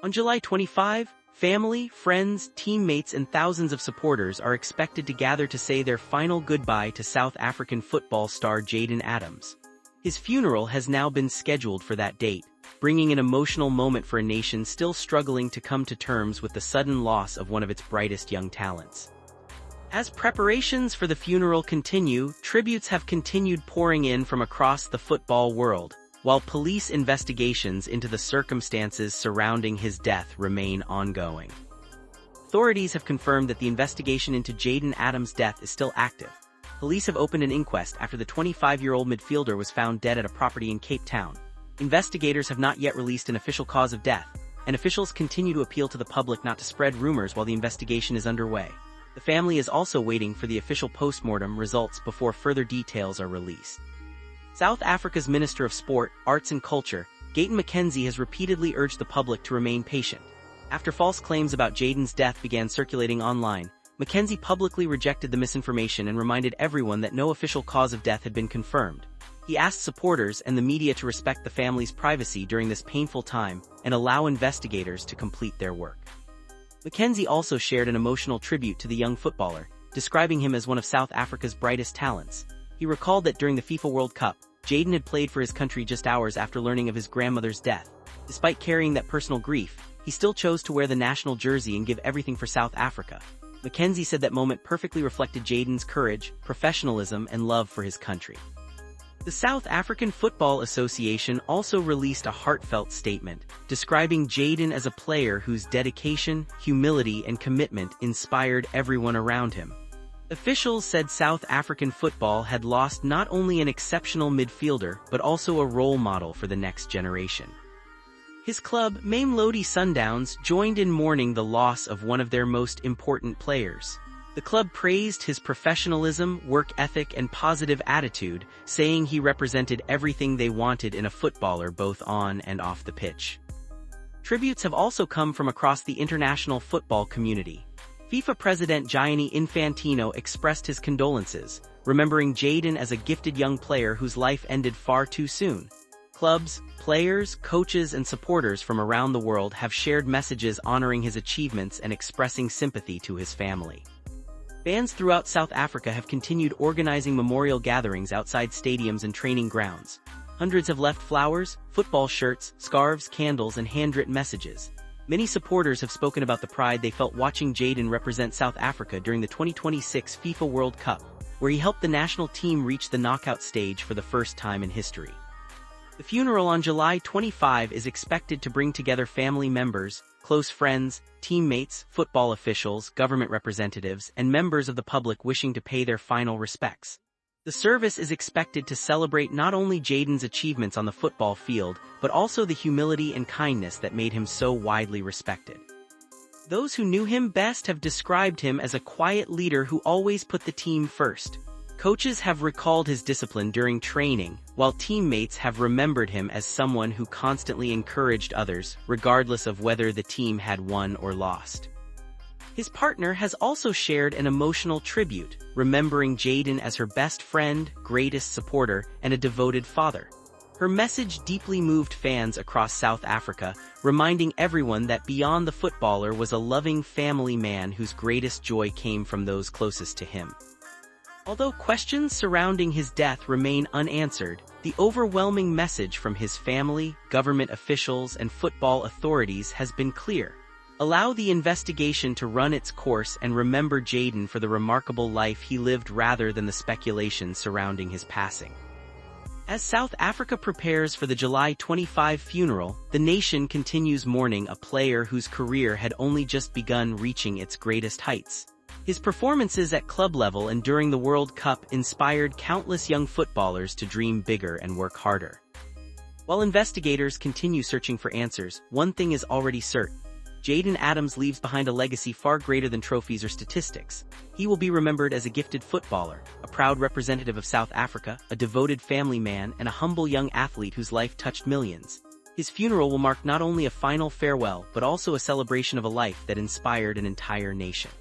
On July 25, family, friends, teammates and thousands of supporters are expected to gather to say their final goodbye to South African football star Jayden Adams. His funeral has now been scheduled for that date, bringing an emotional moment for a nation still struggling to come to terms with the sudden loss of one of its brightest young talents. As preparations for the funeral continue, tributes have continued pouring in from across the football world, while police investigations into the circumstances surrounding his death remain ongoing. Authorities have confirmed that the investigation into Jayden Adams' death is still active. Police have opened an inquest after the 25-year-old midfielder was found dead at a property in Cape Town. Investigators have not yet released an official cause of death, and officials continue to appeal to the public not to spread rumors while the investigation is underway. The family is also waiting for the official post-mortem results before further details are released. South Africa's Minister of Sport, Arts and Culture, Gayton McKenzie has repeatedly urged the public to remain patient. After false claims about Jayden's death began circulating online, McKenzie publicly rejected the misinformation and reminded everyone that no official cause of death had been confirmed. He asked supporters and the media to respect the family's privacy during this painful time and allow investigators to complete their work. McKenzie also shared an emotional tribute to the young footballer, describing him as one of South Africa's brightest talents. He recalled that during the FIFA World Cup, Jayden had played for his country just hours after learning of his grandmother's death. Despite carrying that personal grief, he still chose to wear the national jersey and give everything for South Africa. McKenzie said that moment perfectly reflected Jayden's courage, professionalism, and love for his country. The South African Football Association also released a heartfelt statement, describing Jayden as a player whose dedication, humility, and commitment inspired everyone around him. Officials said South African football had lost not only an exceptional midfielder but also a role model for the next generation. His club, Mamelodi Sundowns, joined in mourning the loss of one of their most important players. The club praised his professionalism, work ethic, and positive attitude, saying he represented everything they wanted in a footballer both on and off the pitch. Tributes have also come from across the international football community. FIFA President Gianni Infantino expressed his condolences, remembering Jayden as a gifted young player whose life ended far too soon. Clubs, players, coaches, and supporters from around the world have shared messages honoring his achievements and expressing sympathy to his family. Fans throughout South Africa have continued organizing memorial gatherings outside stadiums and training grounds. Hundreds have left flowers, football shirts, scarves, candles, and handwritten messages. Many supporters have spoken about the pride they felt watching Jayden represent South Africa during the 2026 FIFA World Cup, where he helped the national team reach the knockout stage for the first time in history. The funeral on July 25 is expected to bring together family members, close friends, teammates, football officials, government representatives, and members of the public wishing to pay their final respects. The service is expected to celebrate not only Jayden's achievements on the football field, but also the humility and kindness that made him so widely respected. Those who knew him best have described him as a quiet leader who always put the team first. Coaches have recalled his discipline during training, while teammates have remembered him as someone who constantly encouraged others, regardless of whether the team had won or lost. His partner has also shared an emotional tribute, remembering Jayden as her best friend, greatest supporter, and a devoted father. Her message deeply moved fans across South Africa, reminding everyone that beyond the footballer was a loving family man whose greatest joy came from those closest to him. Although questions surrounding his death remain unanswered, the overwhelming message from his family, government officials, and football authorities has been clear. Allow the investigation to run its course and remember Jayden for the remarkable life he lived rather than the speculation surrounding his passing. As South Africa prepares for the July 25 funeral, the nation continues mourning a player whose career had only just begun reaching its greatest heights. His performances at club level and during the World Cup inspired countless young footballers to dream bigger and work harder. While investigators continue searching for answers, one thing is already certain. Jayden Adams leaves behind a legacy far greater than trophies or statistics. He will be remembered as a gifted footballer, a proud representative of South Africa, a devoted family man, and a humble young athlete whose life touched millions. His funeral will mark not only a final farewell but also a celebration of a life that inspired an entire nation.